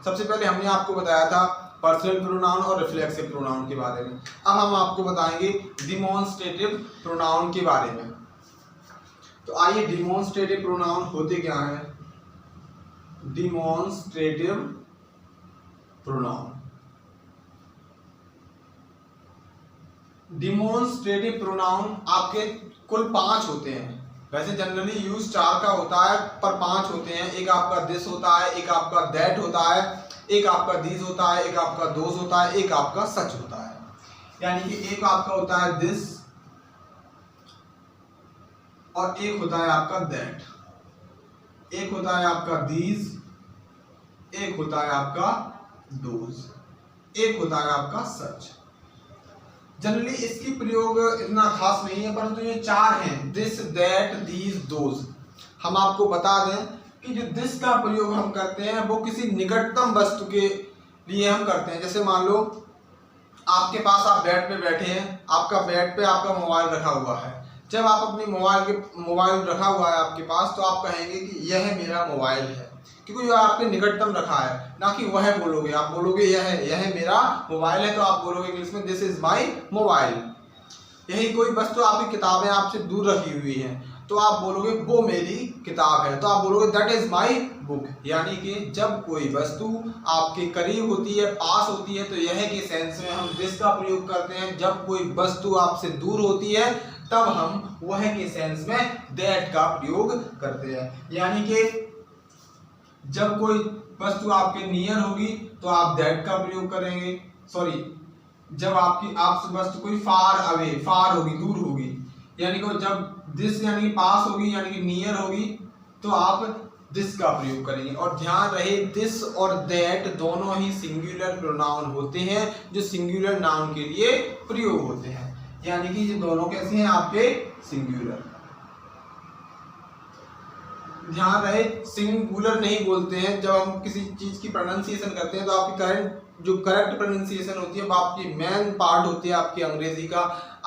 सबसे पहले हमने आपको बताया था पर्सनल प्रोनाउन और रिफ्लेक्सिव प्रोनाउन के बारे में। अब हम आपको बताएंगे डिमॉन्स्ट्रेटिव प्रोनाउन के बारे में। तो आइए, डिमॉन्स्ट्रेटिव प्रोनाउन होते क्या है। डिमॉन्स्ट्रेटिव प्रोनाउन, डिमॉन्स्ट्रेटिव प्रोनाउन आपके कुल 5 होते हैं। वैसे जनरली यूज 4 का होता है, पर 5 होते हैं। एक आपका दिस होता है, एक आपका दैट होता है, एक आपका दीज होता है, एक आपका दोज होता है, एक आपका सच होता है। यानी कि एक आपका होता है दिस और एक होता है आपका दैट, एक होता है आपका दीज, एक होता है आपका दोज, एक होता है आपका सच। जनरली इसकी प्रयोग इतना खास नहीं है, परंतु ये 4 हैं, दिस, दैट, दीज, दोज। हम आपको बता दें कि जो दिस का प्रयोग हम करते हैं वो किसी निकटतम वस्तु के लिए हम करते हैं। जैसे मान लो आपके पास, आप बेड पे बैठे हैं, आपका बेड पे आपका मोबाइल रखा हुआ है। जब आप अपनी मोबाइल रखा हुआ है आपके पास, तो आप कहेंगे कि यह मेरा मोबाइल है, क्योंकि जो आपके निकटतम रखा है, ना कि वह बोलोगे। आप बोलोगे यह मेरा मोबाइल है, तो आप बोलोगे इंग्लिश में दिस इज माई मोबाइल। यही कोई वस्तु, आपकी किताबें आपसे दूर रखी हुई हैं, तो आप बोलोगे वो मेरी किताब है, तो आप बोलोगे दैट इज माई बुक। यानी कि जब कोई वस्तु आपके करीब होती है, पास होती है, तो यह के सेंस में हम दिस का प्रयोग करते हैं। जब कोई वस्तु आपसे दूर होती है, तब हम वह के सेंस में दैट का प्रयोग करते हैं। यानी कि जब कोई वस्तु आपके नियर होगी तो आप दैट का प्रयोग करेंगे। सॉरी, जब आपसे वस्तु कोई फार अवे, फार होगी, दूर होगी, यानी कि जब दिस यानी कि पास होगी, यानी कि नियर होगी, तो आप दिस का प्रयोग करेंगे। और ध्यान रहे, दिस और दैट दोनों ही सिंगुलर प्रोनाउन होते हैं, जो सिंगुलर नाउन के लिए प्रयोग होते हैं। यानी कि ये दोनों कैसे हैं आपके सिंगुलर। ध्यान रहे, सिंगुलर नहीं बोलते हैं। जब हम किसी चीज की प्रोनाउंसिएशन करते हैं, तो आपकी करेक्ट प्रोनाउंसिएशन होती है, वो आपकी मेन पार्ट होती है आपकी अंग्रेजी का।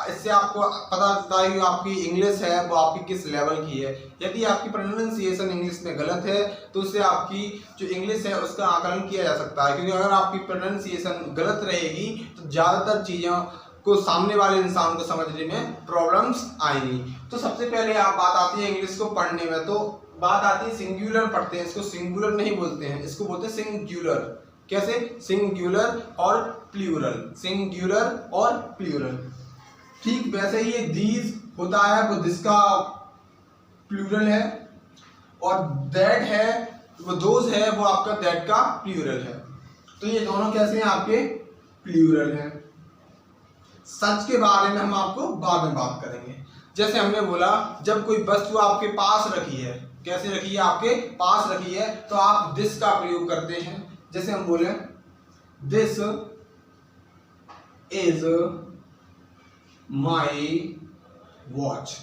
इससे आपको पता चलता है कि आपकी इंग्लिश है वो आपकी किस लेवल की है। यदि आपकी प्रोनाउंसिएशन इंग्लिश में गलत है, तो उससे आपकी जो इंग्लिश है उसका आकलन किया जा सकता है। क्योंकि अगर आपकी प्रोनाउंसिएशन गलत रहेगी, तो ज़्यादातर चीज़ों को सामने वाले इंसान को समझने में प्रॉब्लम्स आएंगी। तो सबसे पहले आप बात आती है इंग्लिश को पढ़ने में, तो बात आती है सिंगुलर पढ़ते हैं। इसको सिंगुलर नहीं बोलते हैं, इसको बोलते हैं सिंगुलर। कैसे? सिंगुलर और प्लूरल, सिंगुलर और प्लूरल। ठीक वैसे ही ये दीज होता है, वो दिस का प्लूरल है, और दैट है, वो दोज है, वो आपका दैट का प्लूरल है। तो ये दोनों कैसे हैं? आपके प्लूरल हैं। सच के बारे में हम आपको बाद में बात करेंगे। जैसे हमने बोला, जब कोई वस्तु आपके पास रखी है, कैसे रखी है? आपके पास रखी है, तो आप दिस का प्रयोग करते हैं। जैसे हम बोले दिस इज माई वॉच,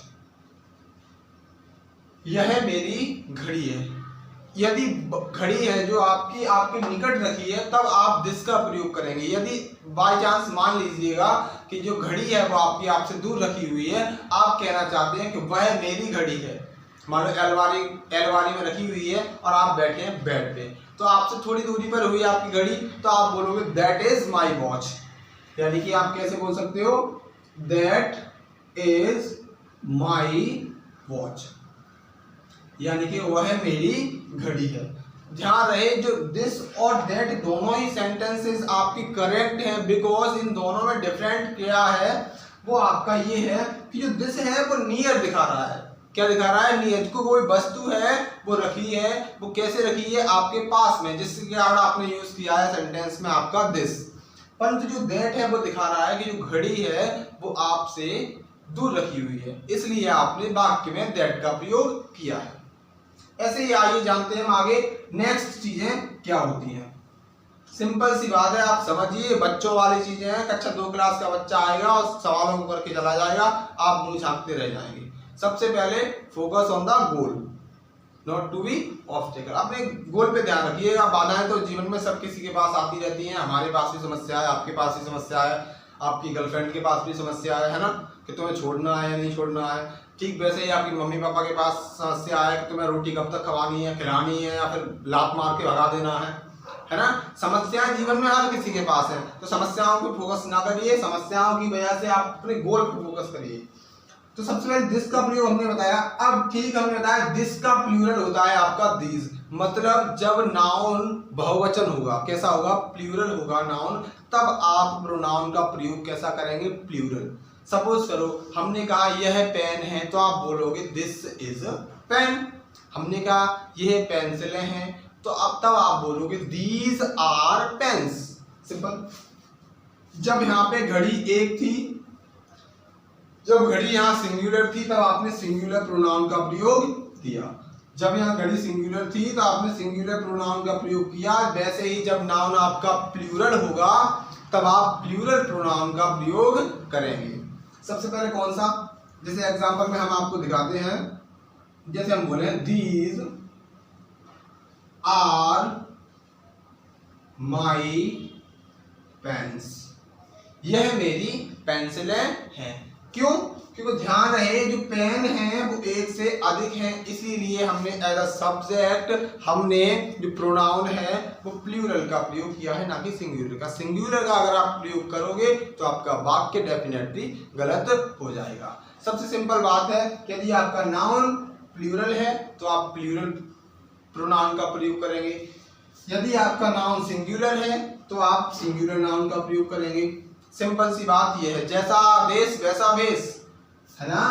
यह मेरी घड़ी है। यदि घड़ी है जो आपके निकट रखी है, तब आप दिस का प्रयोग करेंगे। यदि बाय चांस मान लीजिएगा कि जो घड़ी है वो आपसे दूर रखी हुई है, आप कहना चाहते हैं कि वह मेरी घड़ी है। मान लो अलमारी में रखी हुई है और आप बैठे हैं बेड पे, तो आपसे थोड़ी दूरी पर हुई आपकी घड़ी, तो आप बोलोगे दैट इज माई वॉच। यानी कि आप कैसे बोल सकते हो? दैट इज माई वॉच, यानी कि वह मेरी घड़ी है। ध्यान रहे, जो दिस और दैट दोनों ही सेंटेंसेस आपकी करेक्ट हैं, बिकॉज इन दोनों में डिफरेंट क्या है, वो आपका ये है कि जो दिस है वो नियर दिखा रहा है। क्या दिखा रहा है? नियर। को कोई वस्तु है वो रखी है, वो कैसे रखी है? आपके पास में, जिसके कारण आपने यूज किया है सेंटेंस में आपका दिस। परंतु जो दैट है वो दिखा रहा है कि जो घड़ी है वो आपसे दूर रखी हुई है, इसलिए आपने वाक्य में दैट का प्रयोग किया है। ऐसे ही आइए जानते हैं हम आगे नेक्स्ट चीजें क्या होती हैं। सिंपल सी बात है, आप समझिए, बच्चों वाली चीजें हैं। कक्षा 2 क्लास का बच्चा आएगा और सवालों को करके चला जाएगा, आप मुंह झांकते रह जाएंगे। सबसे पहले focus on the goal, not to be obstacle. अपने गोल पे ध्यान रखिएगा। बाधाएं तो जीवन में सब किसी के पास आती रहती हैं। हमारे पास भी समस्या है, आपके पास भी समस्या है, आपकी गर्लफ्रेंड के पास भी समस्या है ना, कि तुम्हें छोड़ना है या नहीं छोड़ना है। ठीक वैसे ही आपकी मम्मी पापा के पास समस्या है कि तुम्हें रोटी कब तक खवानी है, खिलानी है, या फिर लात मार के भगा देना है। है ना। समस्याएं जीवन में हर किसी के पास है, तो समस्याओं को फोकस ना करिए, समस्याओं की वजह से आप अपने गोल पर फोकस करिए। तो सबसे पहले दिस का प्रयोग हमने बताया। अब ठीक हमने बताया दिस का प्लूरल होता है आपका दीज, मतलब जब नाउन बहुवचन होगा, कैसा होगा, प्लूरल होगा नाउन, तब आप प्रोनाउन का प्रयोग कैसा करेंगे, प्लूरल। सपोज करो हमने कहा यह पेन है, तो आप बोलोगे दिस इज पेन। हमने कहा यह पेंसिलें हैं, तो अब तब आप बोलोगे दीज आर पेन्स। सिंपल। जब यहाँ पे घड़ी एक थी, जब घड़ी यहाँ सिंगुलर थी, तब आपने सिंगुलर प्रोनाउन का प्रयोग किया। जब यहाँ घड़ी सिंगुलर थी तो आपने सिंगुलर प्रोनाउन का प्रयोग किया। वैसे ही जब नाउन आपका प्लूरल होगा, तब आप प्लूरल प्रोनाउन का प्रयोग करेंगे। सबसे पहले कौन सा, जैसे एग्जांपल में हम आपको दिखाते हैं। जैसे हम बोले दीज आर माई पेन्स, यह मेरी पेंसिलें हैं। क्यों? क्योंकि ध्यान रहे जो पेन है वो एक से अधिक है, इसीलिए हमने एज अ सब्जेक्ट हमने जो प्रोनाउन है वो प्लूरल का प्रयोग किया है, ना कि सिंगुलर का। सिंगुलर का अगर आप प्रयोग करोगे तो आपका वाक्य डेफिनेटली गलत हो जाएगा। सबसे सिंपल बात है, यदि आपका नाउन प्लूरल है तो आप प्लूरल प्रोनाउन का प्रयोग करेंगे, यदि आपका नाउन सिंगुलर है तो आप सिंगुलर नाउन का प्रयोग करेंगे। सिंपल सी बात यह है, जैसा देश वैसा भेष, है ना।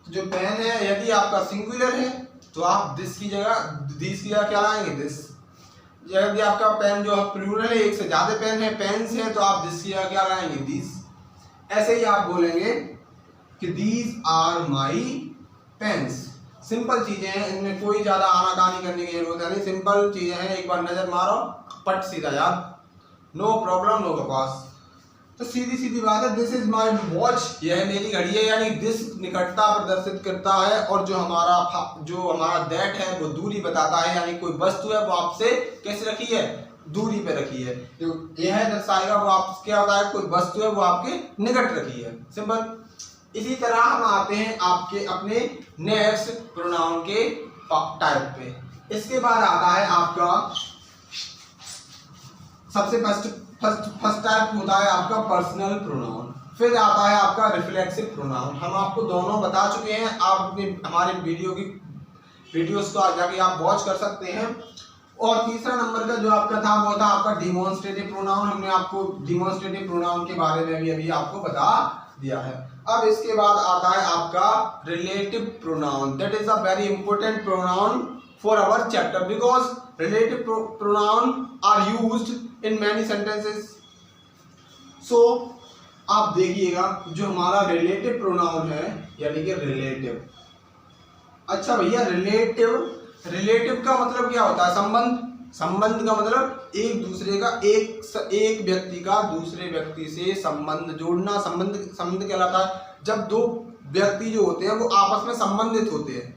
तो जो पेन है यदि आपका सिंगुलर है तो आप दिस की जगह क्या लाएंगे, दिस। यदि आपका पेन जो है प्लूरल है, एक से ज्यादा पेन है, पेन्स है, तो आप दिस की जगह क्या लाएंगे, दिस। ऐसे ही आप बोलेंगे कि these are my pens. Simple चीजें हैं, इनमें कोई ज्यादा आनाकानी करने की जरूरत नहीं, सिंपल चीजें हैं। एक बार नजर मारो, पट सीधा याद, नो प्रॉब्लम, नो बकवास। तो सीधी सीधी बात है, दिस इज माई वॉच, यह मेरी घड़ी है, यानी दिस निकटता प्रदर्शित करता है, और जो हमारा दैट है वो दूरी बताता है, यानी कोई वस्तु है वो आपसे कैसे रखी है, दूरी पे रखी है। तो यह दर्शाएगा वो आप क्या होता है, कोई वस्तु है वो आपके निकट रखी है। सिंपल। इसी तरह हम आते हैं आपके अपने नेक्स्ट प्रोनाउन के टाइप पे। इसके बाद आता है आपका सबसे फर्स्ट टाइप होता है आपका पर्सनल प्रोनाउन, फिर आता है आपका रिफ्लेक्सिव प्रोनाउन। हम आपको दोनों बता चुके हैं, आप अपने हमारे वीडियोस को जाके आप वॉच कर सकते हैं। और तीसरा नंबर का जो आपका था वो था आपका डिमॉन्स्ट्रेटिव प्रोनाउन। हमने आपको डिमॉन्स्ट्रेटिव प्रोनाउन के बारे में भी अभी आपको बता दिया है। अब इसके बाद आता है आपका relative pronoun. That is a very important pronoun for our chapter, because relative pronoun are used in many sentences. So आप देखिएगा जो हमारा रिलेटिव प्रोनाउन है, यानी कि रिलेटिव। अच्छा भैया, रिलेटिव का मतलब क्या होता है, संबंध। संबंध का मतलब एक दूसरे का, एक व्यक्ति का दूसरे व्यक्ति से संबंध जोड़ना। संबंध कहलाता है जब दो व्यक्ति जो होते हैं वो आपस में संबंधित होते हैं,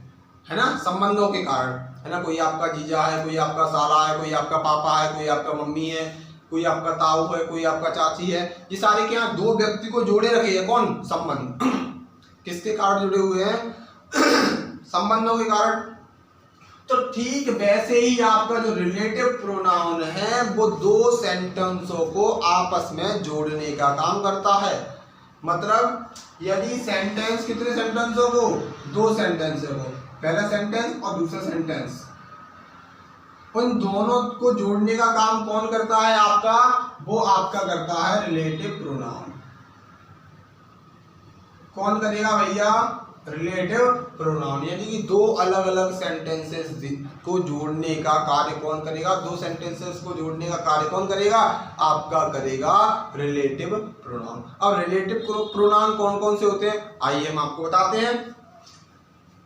है ना, संबंधों के कारण, है ना। कोई आपका जीजा है, कोई आपका साला है, कोई आपका पापा है, कोई आपका मम्मी है, कोई आपका ताऊ है, कोई आपका चाची है। ये सारे क्या, दो व्यक्ति को जोड़े रखे है, कौन, संबंध। किसके कारण जुड़े हुए हैं, संबंधों के कारण। तो ठीक वैसे ही आपका जो रिलेटिव प्रोनाउन है वो दो सेंटेंसों को आपस में जोड़ने का काम करता है। मतलब यदि सेंटेंस, कितने सेंटेंसों को, दो सेंटेंसों को, पहला सेंटेंस और दूसरा सेंटेंस, उन दोनों को जोड़ने का काम कौन करता है आपका, वो आपका करता है रिलेटिव प्रोनाउन। कौन करेगा भैया, रिलेटिव प्रोनाउन। यानी कि दो अलग अलग सेंटेंसेस को जोड़ने का कार्य कौन करेगा, दो सेंटेंसेस को जोड़ने का कार्य कौन करेगा, आपका करेगा रिलेटिव प्रोनाउन। अब रिलेटिव प्रोनाउन कौन कौन से होते हैं, आइए हम आपको बताते हैं।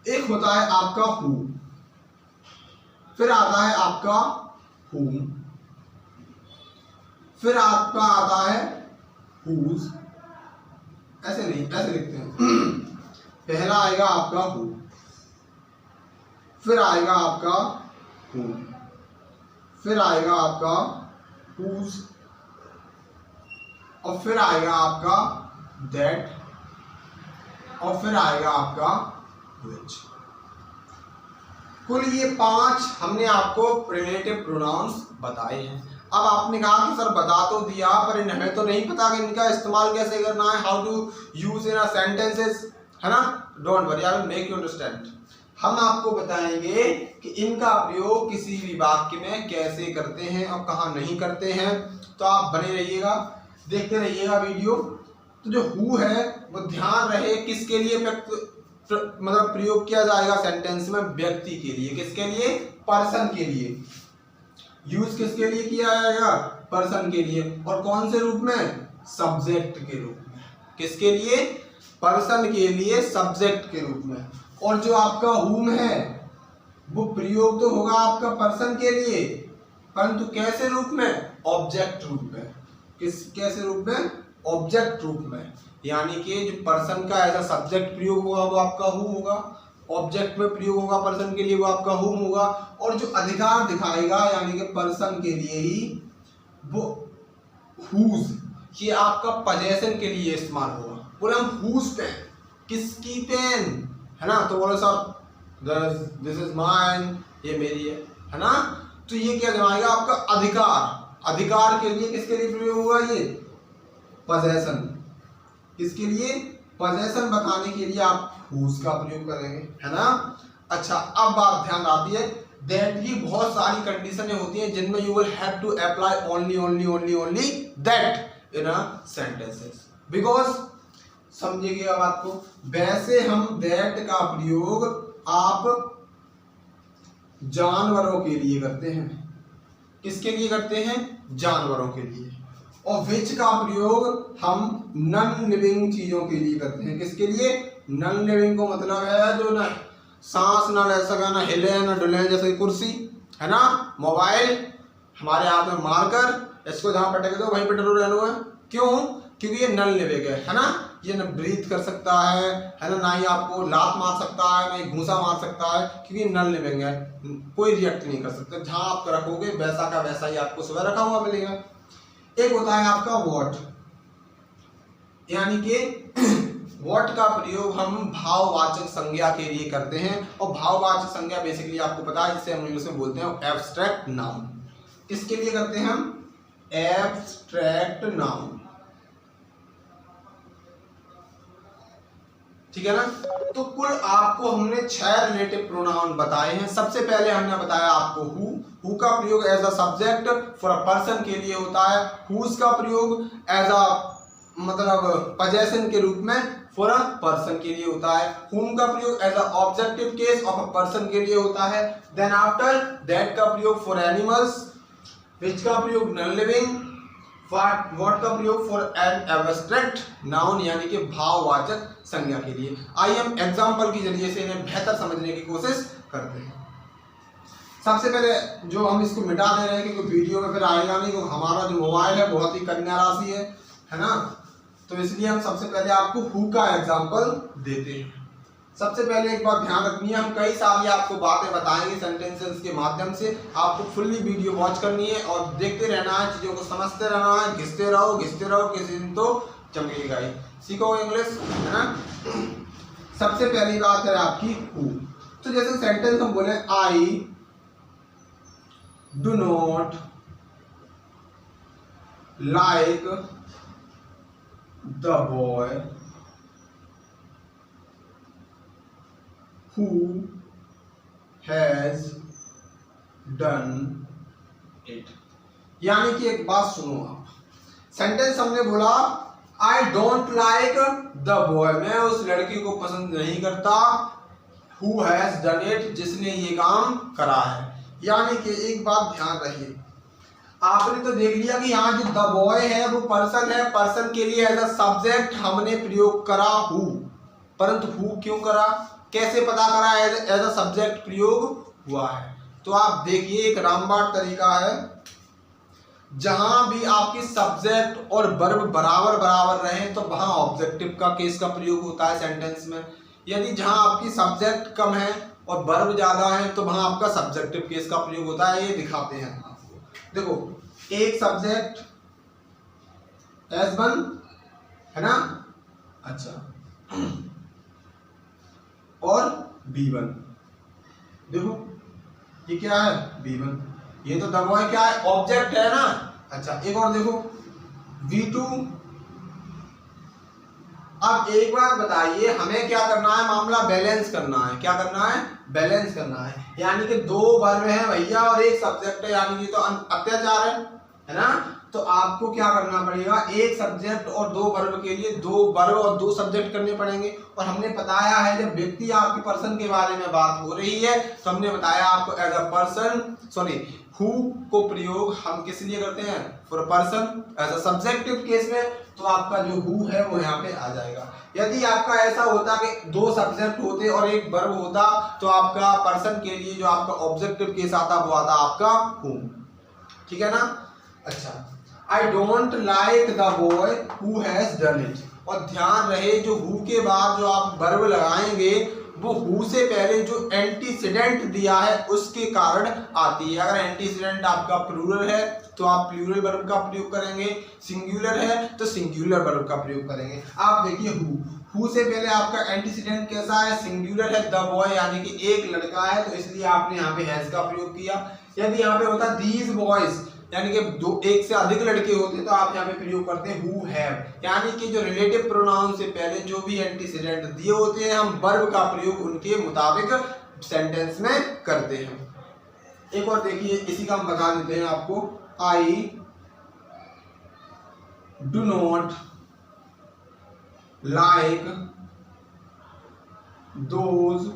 एक होता है आपका हु, फिर आता है आपका whom, फिर आपका आता है whose। ऐसे नहीं, ऐसे लिखते हैं। पहला आएगा आपका who, फिर आएगा आपका whom, फिर आएगा आपका whose, और फिर आएगा आपका that, और फिर आएगा आपका which। कुल ये 5 हमने आपको रिलेटिव प्रोनाउंस बताए हैं। अब आपने कहा कि सर बता तो दिया पर हमें तो नहीं पता कि इनका इस्तेमाल कैसे करना है, how to use in sentences, है ना। Don't worry, I will make you understand. हम आपको बताएंगे कि इनका प्रयोग किसी भी वाक्य में कैसे करते हैं और कहाँ नहीं करते हैं। तो आप बने रहिएगा, देखते रहिएगा वीडियो। तो जो हु है वो ध्यान रहे किसके लिए मतलब प्रयोग किया जाएगा सेंटेंस में, व्यक्ति के लिए। किसके लिए? पर्सन के लिए। यूज किसके लिए किया जाएगा? पर्सन के लिए। और कौन से रूप में? सब्जेक्ट के रूप में। किसके लिए? पर्सन के लिए, सब्जेक्ट के रूप में। और जो आपका हुम है वो प्रयोग तो होगा आपका पर्सन के लिए, परंतु कैसे रूप में? ऑब्जेक्ट रूप में। कैसे रूप में? ऑब्जेक्ट रूप में। यानी कि जो पर्सन का एज अ सब्जेक्ट प्रयोग होगा वो आपका हु होगा, ऑब्जेक्ट में प्रयोग होगा पर्सन के लिए वो आपका हुम होगा, और जो अधिकार दिखाएगा यानी कि पर्सन के लिए ही वो हुज, ये आपका पजेशन के लिए इस्तेमाल होगा। बोले हम हुज पेन, किसकी पेन, है ना। तो बोले सर दिस इज माइन, ये मेरी है ना। तो ये क्या दिखाएगा? आपका अधिकार। अधिकार के लिए किसके लिए प्रयोग हुआ? ये पजेशन। किसके लिए? पजेशन बताने के लिए आप हुज का प्रयोग करेंगे, है ना। अच्छा, अब बात ध्यान आती है दैट की बहुत सारी कंडीशनें होती हैं जिनमें you will have to apply only that in a sentences, because समझिएगा बात को। वैसे हम दैट का प्रयोग आप जानवरों के लिए करते हैं। किसके लिए करते हैं? जानवरों के लिए। और विच का प्रयोग हम नॉन लिविंग चीजों के लिए करते हैं। किसके लिए? नॉन लिविंग को मतलब है जो ना सांस ना ले सके, ना हिले ना डुले, जैसे कुर्सी, है ना, मोबाइल, हमारे हाथ में मारकर इसको जहां पटक दो वहीं पे डरो रहना है। क्यों? क्योंकि ये नॉन लिविंग है ना। ये ना ब्रीथ कर सकता है ना ही आपको लात मार सकता है, ना ही घूसा मार सकता है, क्योंकि नॉन लिविंग है, कोई रिएक्ट नहीं कर सकता। जहां आप रखोगे वैसा का वैसा ही आपको सुबह रखा हुआ मिलेगा। एक होता है आपका वॉट, यानी कि वॉट का प्रयोग हम भाववाचक संज्ञा के लिए करते हैं। और भाववाचक संज्ञा बेसिकली आपको पता है जिसे हम इंग्लिश में बोलते हैं एब्स्ट्रैक्ट नाउन। इसके लिए करते हैं हम एब्स्ट्रैक्ट नाउन, ठीक है ना। तो कुल आपको हमने 6 रिलेटिव प्रोनाउन बताए हैं। सबसे पहले हमने बताया आपको हु का प्रयोग as a subject for a person के लिए होता है। हुज का प्रयोग एज अ मतलब पजेशन के रूप में फॉर अ पर्सन के लिए होता है। हुम का प्रयोग as a objective case of a person के लिए होता है। देन आफ्टर दैट का प्रयोग फॉर एनिमल्स, विच का प्रयोग नॉन लिविंग, व्हाट का प्रयोग फॉर एन एब्स्ट्रैक्ट नाउन यानी कि भाववाचक संज्ञा के लिए। आइए हम एग्जांपल के जरिए से इन्हें बेहतर समझने की कोशिश करते हैं। सबसे पहले जो हम इसको मिटा दे रहे हैं क्योंकि वीडियो में फिर आएगा नहीं, क्योंकि हमारा जो मोबाइल है बहुत ही कन्या राशि है ना। तो इसलिए हम सबसे पहले आपको हु का एग्जांपल देते हैं। सबसे पहले एक बात ध्यान रखनी है, हम कई सारी आपको बातें बताएंगे सेंटेंसेस के माध्यम से। आपको फुल्ली वीडियो वॉच करनी है और देखते रहना है, चीजों को समझते रहना है, घिसते रहो, किसी दिन तो चमकेगा ही। सीखो इंग्लिश, है ना। सबसे पहली बात है आपकी हु। तो जैसे सेंटेंस हम बोले I do not like the boy who has done it। यानी कि एक बात सुनो आप, सेंटेंस हमने बोला I don't like the boy, मैं उस लड़की को पसंद नहीं करता, who has done it, जिसने ये काम करा है। यानी कि एक बात ध्यान रखिए, आपने तो देख लिया कि यहाँ जो द बॉय है वो पर्सन है, पर्सन के लिए एज अ सब्जेक्ट हमने प्रयोग करा हु, परंतु हु क्यों करा, कैसे पता करा एज अ सब्जेक्ट प्रयोग हुआ है। तो आप देखिए एक रामबाण तरीका है, जहां भी आपकी सब्जेक्ट और वर्ब बराबर बराबर रहे तो वहां ऑब्जेक्टिव का केस का प्रयोग होता है सेंटेंस में। यदि जहां आपकी सब्जेक्ट कम है और वर्ब ज्यादा है तो वहां आपका सब्जेक्टिव केस का प्रयोग होता है। ये दिखाते हैं आपको, देखो एक सब्जेक्ट S1 है ना, अच्छा, और B1, देखो ये क्या है B1, ये तो द बॉय क्या है, ऑब्जेक्ट है ना। अच्छा एक और देखो V2। अब एक बार बताइए हमें क्या करना है, मामला बैलेंस करना है। क्या करना है, बैलेंस करना है। यानी कि दो वर्ब हैं भैया और एक सब्जेक्ट है, यानी कि तो अत्याचार है ना। तो आपको क्या करना पड़ेगा, एक सब्जेक्ट और दो वर्ब के लिए दो वर्ब और दो सब्जेक्ट करने पड़ेंगे। और हमने बताया है जब व्यक्ति आपकी पर्सन के बारे में बात हो रही है तो हमने बताया आपको as a person, sorry who को प्रयोग हम किस लिए करते हैं, for person. As a subjective case में तो आपका जो हु है वो यहाँ पे आ जाएगा। यदि आपका ऐसा होता कि दो सब्जेक्ट होते और एक वर्ब होता तो आपका पर्सन के लिए जो आपका ऑब्जेक्टिव केस आता वो आता आपका हु। ठीक है ना। अच्छा, I don't like the boy who has done it. और ध्यान रहे जो हु के बाद जो आप वर्ब लगाएंगे वो हु से पहले जो एंटीसीडेंट दिया है उसके कारण आती है। अगर एंटीसीडेंट आपका प्लूरल है तो आप प्लूरल वर्ब का प्रयोग करेंगे, सिंगुलर है तो सिंगुलर वर्ब का प्रयोग करेंगे। आप देखिए हु से पहले आपका एंटीसीडेंट कैसा है, सिंगुलर है, द बॉय यानी कि एक लड़का है तो इसलिए आपने यहाँ पे हैज का प्रयोग किया। यदि यहाँ पे होता दीज बॉयज यानी कि दो एक से अधिक लड़के होते तो आप यहाँ पे प्रयोग करते हैं हु हैव। यानी कि जो रिलेटिव प्रोनाउन से पहले जो भी एंटीसीडेंट दिए होते हैं हम वर्ब का प्रयोग उनके मुताबिक सेंटेंस में करते हैं। एक और देखिए इसी का हम बता देते हैं आपको, I do not like those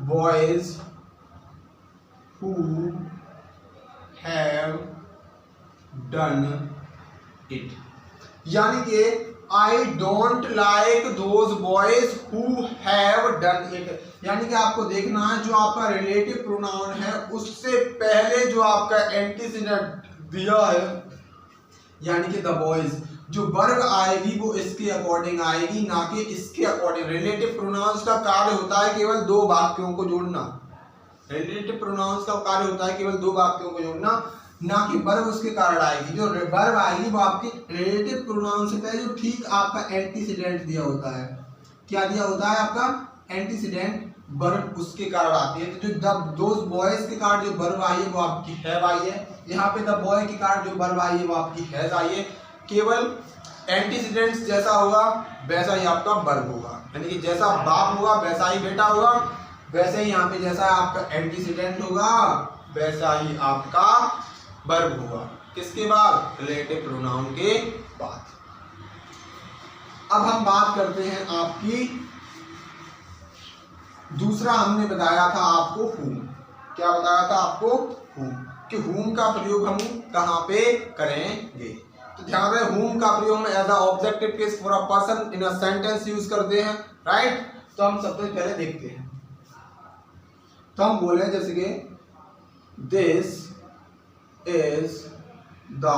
boys who have done it। यानी कि I don't like those boys who have done it। यानी कि आपको देखना है जो आपका रिलेटिव प्रोनाउन है उससे पहले जो आपका एंटीसीडेंट दिया है यानी कि द बॉयज, जो वर्ब आएगी वो इसके अकॉर्डिंग आएगी ना कि इसके अकॉर्डिंग। रिलेटिव प्रोनाउंस का कार्य होता है केवल दो वाक्यों को जोड़ना। रिलेटिव प्रोनाउंस का कार्य होता है केवल दो वाक्यों को जोड़ना, ना कि वर्ब उसके कारण आएगी। जो वर्ब आएगी वो आपकी रिलेटिव प्रोनाउन से पहले जो ठीक आपका एंटीसीडेंट दिया होता है। क्या दिया होता है आपका एंटीसीडेंट, वर्ब उसके कारण आती है। तो जो दोज बॉयज के कारण जो वर्ब आई है वो आपकी हैव आई है। यहाँ पे द बॉय के कारण जो वर्ब आई है वो आपकी हैज आई है। केवल एंटीसीडेंट जैसा होगा वैसा ही आपका वर्ब होगा, यानी कि जैसा बाप होगा वैसा ही बेटा होगा, वैसे ही यहाँ पे जैसा आपका एंटीसीडेंट होगा वैसा ही आपका वर्ब होगा। किसके बाद, रिलेटिव प्रोनाउन के बाद। अब हम बात करते हैं आपकी दूसरा, हमने बताया था आपको whom। क्या बताया था आपको, whom, कि whom का प्रयोग हम कहाँ पे करेंगे। तो ध्यान रहे whom का प्रयोग में as a objective case for a person in a sentence use करते हैं, राइट। तो हम सबसे पहले देखते हैं, तो हम बोले जैसे कि this is the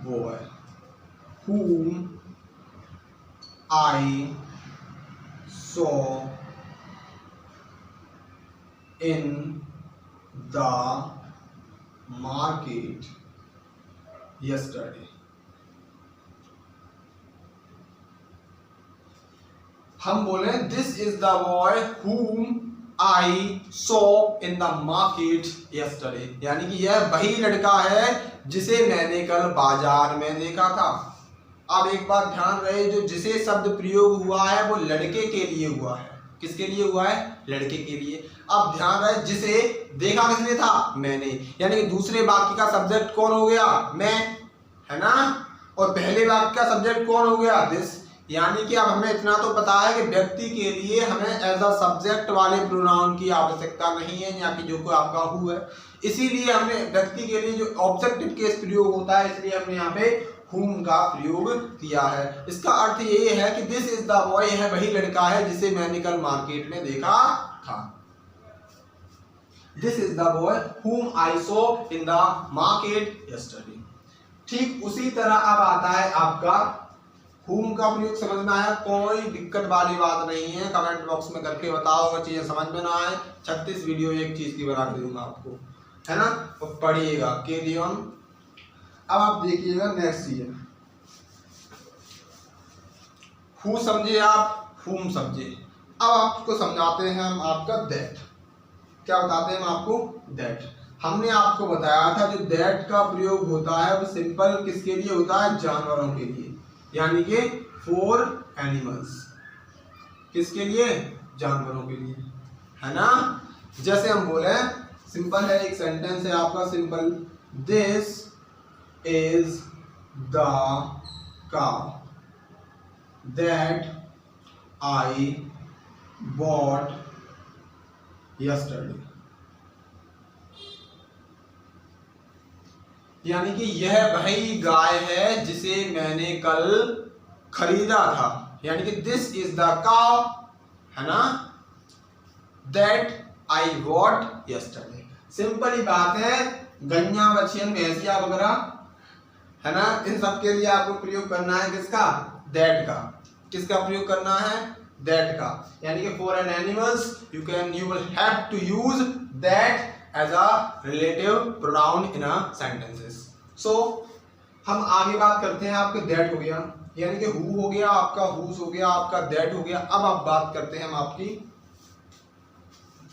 boy whom I saw in the market yesterday। हम बोले this is the boy whom I saw in the market yesterday, यानी कि यह वही लड़का है जिसे मैंने कल बाजार में देखा था। अब एक बात ध्यान रहे, जो जिसे शब्द प्रयोग हुआ है वो लड़के के लिए हुआ है। किसके लिए हुआ है, लड़के के लिए। अब ध्यान रहे जिसे देखा किसने था, मैंने, यानी कि दूसरे वाक्य का सब्जेक्ट कौन हो गया, मैं, है ना। और पहले वाक्य का सब्जेक्ट कौन हो गया, दिस। यानी कि अब हमें इतना तो पता है कि व्यक्ति के लिए हमें एज अ सब्जेक्ट वाले प्रोनाउन की आवश्यकता नहीं है, या कि जो कोई आपका हु है। इसीलिए हमने व्यक्ति के लिए जो ऑब्जेक्टिव केस प्रयोग होता है इसलिए हमने यहाँ पे whom का प्रयोग किया है। इसका अर्थ ये है कि दिस इज द बॉय, है वही लड़का है जिसे मैंने कल मार्केट में देखा था। This is the boy whom I saw in the market yesterday। ठीक उसी तरह अब आता है आपका whom का प्रयोग। समझ में आया, कोई दिक्कत वाली बात नहीं है। कमेंट बॉक्स में करके बताओ अगर चीजें समझ में ना आए। 36 वीडियो एक चीज की बना के दूंगा आपको, है ना। तो पढ़िएगा, कैरी ऑन। अब आप देखिएगा नेक्स्ट चीज, हु समझे आप, whom समझे। अब आपको समझाते हैं हम आपका दैट। क्या बताते हैं हम आपको, दैट। हमने आपको बताया था जो दैट का प्रयोग होता है वो सिंपल किसके लिए होता है, जानवरों के लिए, यानी कि फॉर एनिमल्स, किसके लिए, जानवरों के लिए, है ना। जैसे हम बोले सिंपल है, एक सेंटेंस है आपका simple, this is the cow that I bought yesterday, यानी कि यह वही गाय है जिसे मैंने कल खरीदा था, यानी कि दिस इज द काउ, है ना, that I bought yesterday. Simple ही बात है, गैया बछियन भैंसिया वगैरह, है ना, इन सब के लिए आपको प्रयोग करना है किसका, दैट का। किसका प्रयोग करना है, दैट का, यानी कि for an animals you will have to use that as a relative pronoun in a sentences. So हम आगे बात करते हैं, आपके दैट हो गया, यानी कि हु हो गया आपका, हुज हो गया आपका, दैट हो गया। अब आप बात करते हैं हम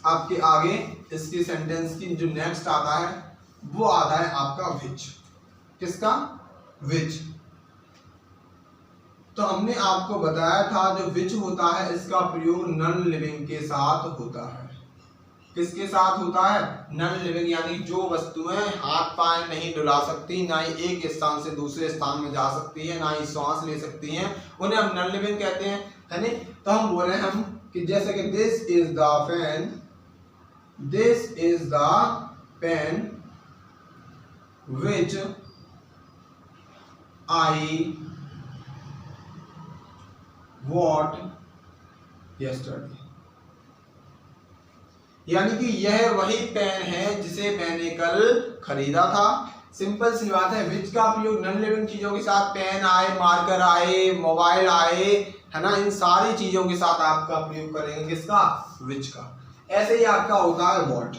आपके आगे इसकी सेंटेंस की जो नेक्स्ट आता है वो आता है आपका विच। किसका, विच। तो हमने आपको बताया था जो विच होता है इसका प्रयोग नॉन लिविंग के साथ होता है। किसके साथ होता है, नॉन लिविंग, यानी जो वस्तुएं हाथ पांव नहीं डुला सकती, ना ही एक स्थान से दूसरे स्थान में जा सकती है, ना ही सांस ले सकती हैं, उन्हें हम नॉन लिविंग कहते हैं, है नहीं। तो हम बोले हम कि जैसे कि this is the pen, this is the pen which I bought yesterday, यानी कि यह वही पेन है जिसे मैंने कल खरीदा था। सिंपल सी बात है, विच का प्रयोग नॉन लिविंग चीजों के साथ, पेन आए, मार्कर आए, मोबाइल आए, है ना, इन सारी चीजों के साथ आपका प्रयोग करेंगे किसका, विच का। ऐसे ही आपका होता है वॉट।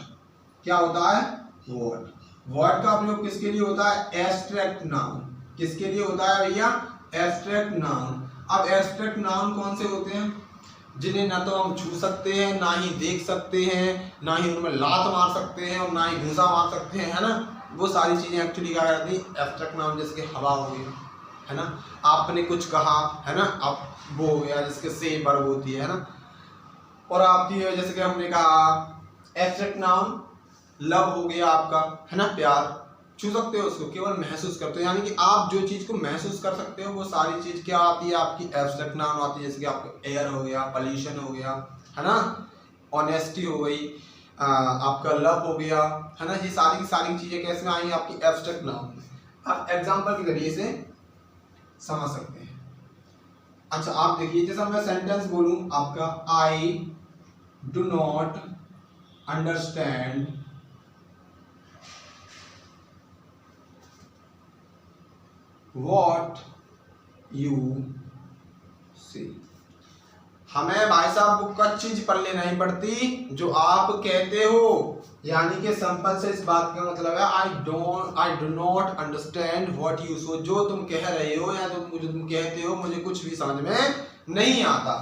क्या होता है, वॉट। वॉट का प्रयोग किसके लिए होता है, एब्स्ट्रैक्ट नाउन। किसके लिए होता है भैया, एब्स्ट्रैक्ट नाउन। अब एब्स्ट्रैक्ट नाउन कौन से होते हैं, जिन्हें ना तो हम छू सकते हैं, ना ही देख सकते हैं, ना ही उनमें लात मार सकते हैं और ना ही घूसा मार सकते हैं, है ना। वो सारी चीजें एक्चुअली क्या करती है, एब्स्ट्रैक्ट नाउन। जैसे कि हवा हो गई, है ना, आपने कुछ कहा, है ना, अब वो हो गया जिसके से वर्ब होती है ना। और आपकी जैसे कि हमने कहा एब्स्ट्रैक्ट नाउन लव हो गया आपका, है ना, प्यार, छू सकते हो उसको, केवल महसूस करते हो, यानी कि आप जो चीज को महसूस कर सकते हो वो सारी चीज क्या आती है, आपकी एब्स्ट्रैक्ट नाउन आती है। जैसे कि आपका एयर हो गया, पॉल्यूशन हो गया, है ना, ऑनेस्टी हो गई, आपका लव हो गया, है ना, ये सारी की सारी चीजें कैसे आई आपकी एब्स्ट्रैक्ट नाउन में। आप एग्जाम्पल के जरिए से समझ सकते हैं। अच्छा आप देखिए, जैसे मैं सेंटेंस बोलूं आपका, I do not understand what you say। हमें भाई साहब वो कच्ची चीज पढ़ने नहीं पड़ती जो आप कहते हो, यानी कि सिंपल से इस बात का मतलब है I do not understand what you so. जो तुम कह रहे हो या जो तुम कहते हो मुझे कुछ भी समझ में नहीं आता।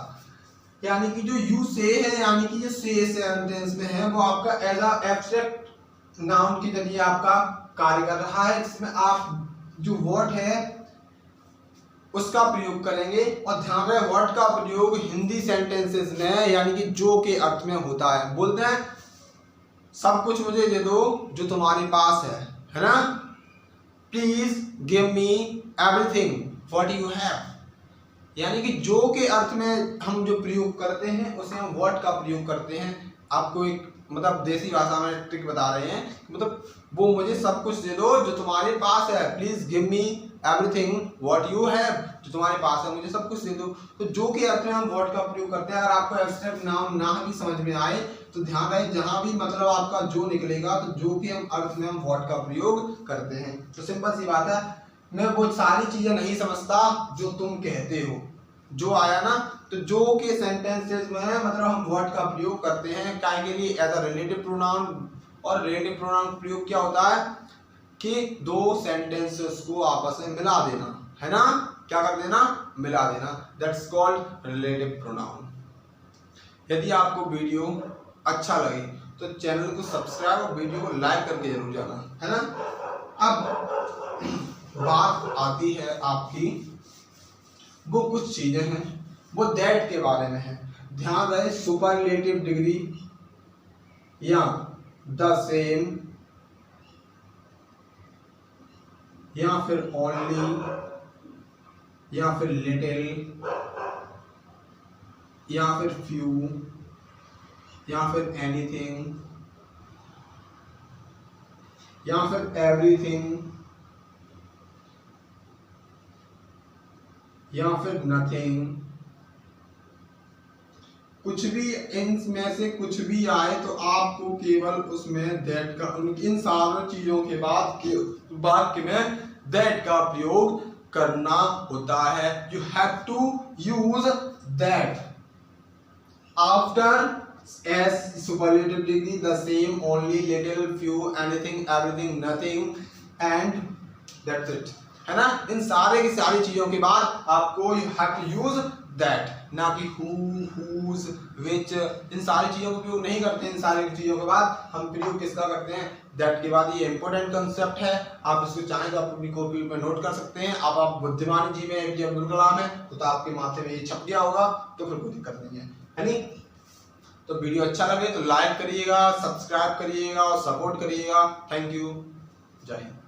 यानी कि जो यू से है, यानी कि जो से सेंटेंस में है वो आपका एज अ एब्स्ट्रैक्ट नाउन के जरिए आपका कार्य कर रहा है। इसमें आप जो व्हाट है उसका प्रयोग करेंगे। और ध्यान रहे व्हाट का प्रयोग हिंदी सेंटेंसेस में यानी कि जो के अर्थ में होता है। बोलते हैं सब कुछ मुझे दे दो जो तुम्हारे पास है ना, please give me everything what you have. यानी कि जो के अर्थ में हम जो प्रयोग करते हैं उसे हम व्हाट का प्रयोग करते हैं। आपको एक मतलब देसी भाषा में ट्रिक बता रहे हैं, मतलब वो मुझे सब कुछ दे दो जो तुम्हारे पास है, please give me everything what you have, जो तुम्हारे पास है मुझे सब कुछ दे दो। तो जो के अर्थ में हम व्हाट का प्रयोग करते हैं। अगर आपको एब्स्ट्रैक्ट नाउन ना भी समझ में आए तो ध्यान रहे जहां भी मतलब आपका जो निकलेगा तो जो के हम अर्थ में हम व्हाट का प्रयोग करते हैं। तो सिंपल सी बात है, मैं वो सारी चीजें नहीं समझता जो तुम कहते हो। जो आया ना, तो जो के सेंटेंसेस में मतलब हम व्हाट का प्रयोग करते हैं क्या के लिए, एज अ रिलेटिव प्रोनाउन। और रिलेटिव प्रोनाउन प्रयोग क्या होता है कि दो सेंटेंसेस को आपस में मिला देना, है ना, क्या कर देना, मिला देना, दैट्स कॉल्ड रिलेटिव प्रोनाउन। यदि आपको वीडियो अच्छा लगे तो चैनल को सब्सक्राइब और वीडियो को लाइक करके जरूर जाना, है ना। अब बात आती है आपकी, वो कुछ चीजें हैं वो दैट के बारे में है। ध्यान रहे, सुपरलेटिव डिग्री या द सेम या फिर ओनली या फिर लिटिल या फिर फ्यू या फिर एनीथिंग या फिर एवरीथिंग या फिर नथिंग, कुछ भी इनमें से कुछ भी आए तो आपको केवल उसमें दैट का, इन सारी चीजों के बाद वाक्य में दैट का प्रयोग करना होता है। You have to use that after as superlative degree, the same, only, little, few, anything, everything, nothing and that's it, है ना। इन सारे की सारी चीजों के बाद आपको you have to use that, ना कि हु, हुज, विच, इन सारी चीजों का प्रयोग नहीं करते। इन सारी चीजों के बाद हम प्रयोग किसका करते हैं, दैट के बाद। ये इंपॉर्टेंट कंसेप्ट है, आप इसको चाहें तो आप अपनी कॉपी में नोट कर सकते हैं। अब आप बुद्धिमान जी में APJ अब्दुल कलाम है तो आपके माथे में ये छप गया होगा, तो फिर कोई दिक्कत नहीं है नहीं। तो वीडियो अच्छा लगे तो लाइक करिएगा, सब्सक्राइब करिएगा और सपोर्ट करिएगा। थैंक यू, जय हिंद।